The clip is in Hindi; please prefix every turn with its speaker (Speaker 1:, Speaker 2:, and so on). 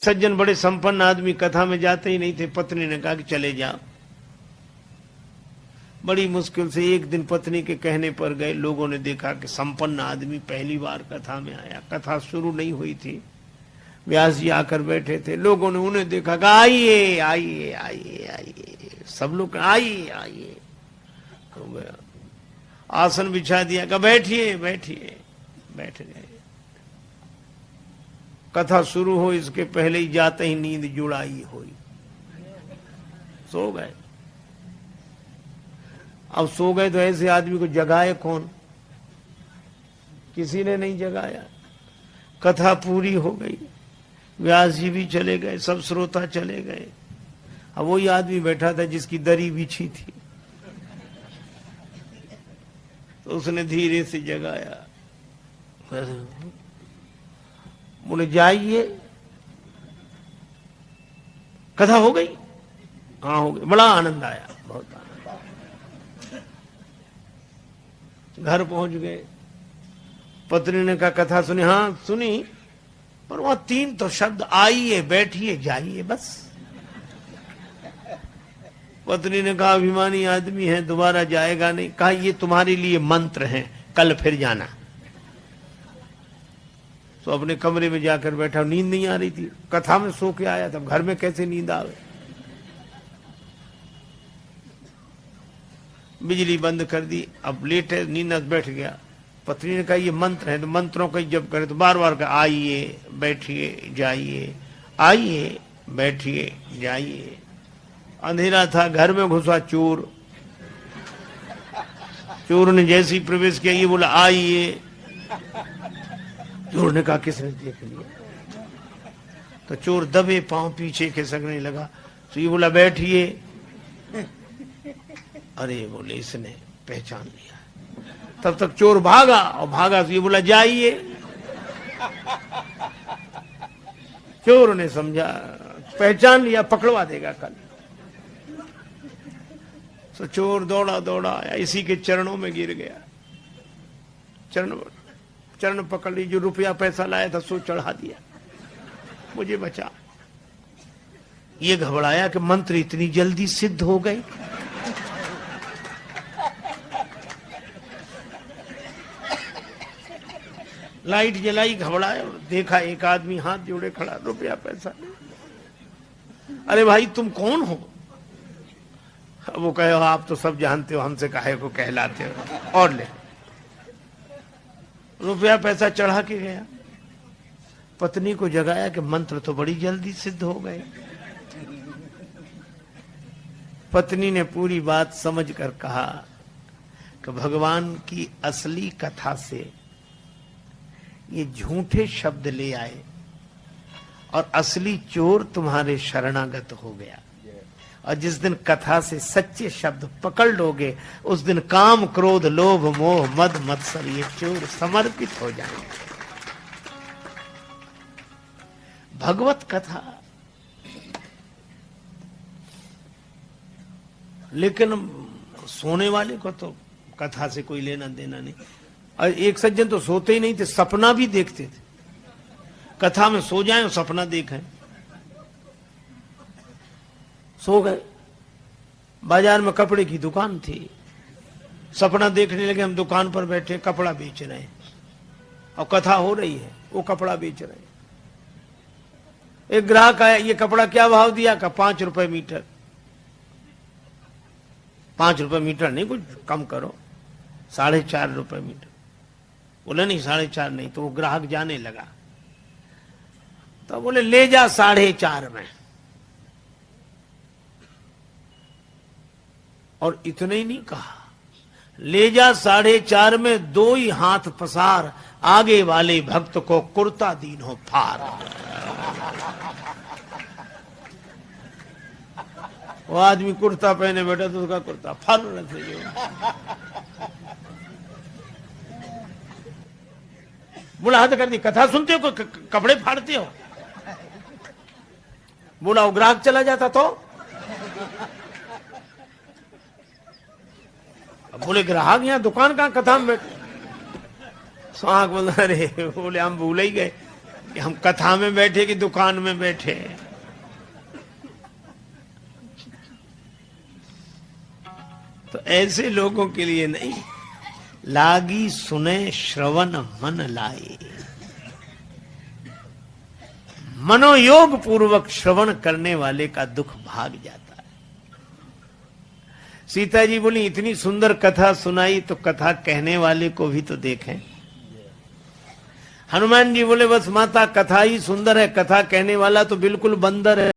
Speaker 1: सज्जन बड़े संपन्न आदमी कथा में जाते ही नहीं थे। पत्नी ने कहा कि चले जाओ। बड़ी मुश्किल से एक दिन पत्नी के कहने पर गए। लोगों ने देखा कि संपन्न आदमी पहली बार कथा में आया। कथा शुरू नहीं हुई थी, व्यास जी आकर बैठे थे। लोगों ने उन्हें देखा कि आइए आइए आइए आइए, सब लोग आइए आइए। हो गया, आसन बिछा दिया, कहा बैठिए बैठिए, बैठ गए। कथा शुरू हो इसके पहले ही जाते ही नींद जुड़ाई हुई, सो गए। अब सो गए तो ऐसे आदमी को जगाए कौन? किसी ने नहीं जगाया। कथा पूरी हो गई, व्यास जी भी चले गए, सब श्रोता चले गए। अब वही आदमी बैठा था जिसकी दरी बिछी थी, तो उसने धीरे से जगाया। बोले जाइए, कथा हो गई? हाँ हो गई। बड़ा आनंद आया, बहुत आनंद। घर पहुंच गए। पत्नी ने कहा कथा सुनी? हाँ सुनी, पर वहां 3 तो शब्द, आइए बैठिए जाइए, बस। पत्नी ने कहा अभिमानी आदमी है, दोबारा जाएगा नहीं। कहा ये तुम्हारे लिए मंत्र हैं, कल फिर जाना। तो अपने कमरे में जाकर बैठा। नींद नहीं आ रही थी, कथा में सो के आया था, घर में कैसे नींद आवे? बिजली बंद कर दी। अब लेटे, नींद बैठ गया। पत्नी ने कहा ये मंत्र है, तो मंत्रों का जप करे तो बार बार कहा आइए बैठिए जाइए, आइए बैठिए जाइए। अंधेरा था, घर में घुसा चोर। चोर ने जैसे ही प्रवेश किया, ये बोला आइए। चोर ने कहा किसने देख लिया? तो चोर दबे पांव पीछे खिसकने लगा। तो ये बोला बैठिए। अरे बोले इसने पहचान लिया। तब तक चोर भागा, और भागा तो ये बोला जाइए। चोर ने समझा, पहचान लिया, पकड़वा देगा कल। तो चोर दौड़ा दौड़ा आया, इसी के चरणों में गिर गया। चरण पकड़ ली, जो रुपया पैसा लाया था सो चढ़ा दिया, मुझे बचा। ये घबराया कि मंत्र इतनी जल्दी सिद्ध हो गए। लाइट जलाई, घबराया, देखा एक आदमी हाथ जोड़े खड़ा, रुपया पैसा नहीं। अरे भाई तुम कौन हो? वो कहे आप तो सब जानते हो, हमसे काहे को कहलाते हो, और ले। रुपया पैसा चढ़ा के गया। पत्नी को जगाया कि मंत्र तो बड़ी जल्दी सिद्ध हो गए। पत्नी ने पूरी बात समझकर कहा कि भगवान की असली कथा से ये झूठे शब्द ले आए, और असली चोर तुम्हारे शरणागत हो गया। और जिस दिन कथा से सच्चे शब्द पकड़ लोगे, उस दिन काम क्रोध लोभ मोह मद मत्सर ये चोर समर्पित हो जाएंगे। भगवत कथा। लेकिन सोने वाले को तो कथा से कोई लेना देना नहीं। और एक सज्जन तो सोते ही नहीं थे, सपना भी देखते थे। कथा में सो जाएं और सपना देखें। सो गए। बाजार में कपड़े की दुकान थी, सपना देखने लगे हम दुकान पर बैठे कपड़ा बेच रहे हैं, और कथा हो रही है, वो कपड़ा बेच रहे हैं। एक ग्राहक आया, ये कपड़ा क्या भाव दिया? का 5 रुपए मीटर। 5 रुपए मीटर नहीं, कुछ कम करो, 4.5 रुपए मीटर। बोले नहीं 4.5 नहीं। तो वो ग्राहक जाने लगा, तो बोले ले जा 4.5 में। और इतने ही नहीं कहा, ले जा 4.5 में 2 ही हाथ पसार, आगे वाले भक्त को कुर्ता दीन हो फार। वो आदमी कुर्ता पहने बैठा तो उसका कुर्ता फर रहे। बोला हाथ कर दी, कथा सुनते हो कपड़े फाड़ते हो? बोला वो ग्राहक चला जाता तो? बोले ग्राहक यहाँ दुकान कहाँ, कथा में बैठे। आंख बोल, अरे बोले हम भूल ही गए, कि हम कथा में बैठे कि दुकान में बैठे। तो ऐसे लोगों के लिए नहीं, लागी सुने श्रवण मन लाए, मनोयोग पूर्वक श्रवण करने वाले का दुख भाग जाता है। सीता जी बोली इतनी सुंदर कथा सुनाई तो कथा कहने वाले को भी तो देखें। हनुमान जी बोले बस माता कथा ही सुंदर है, कथा कहने वाला तो बिल्कुल बंदर है।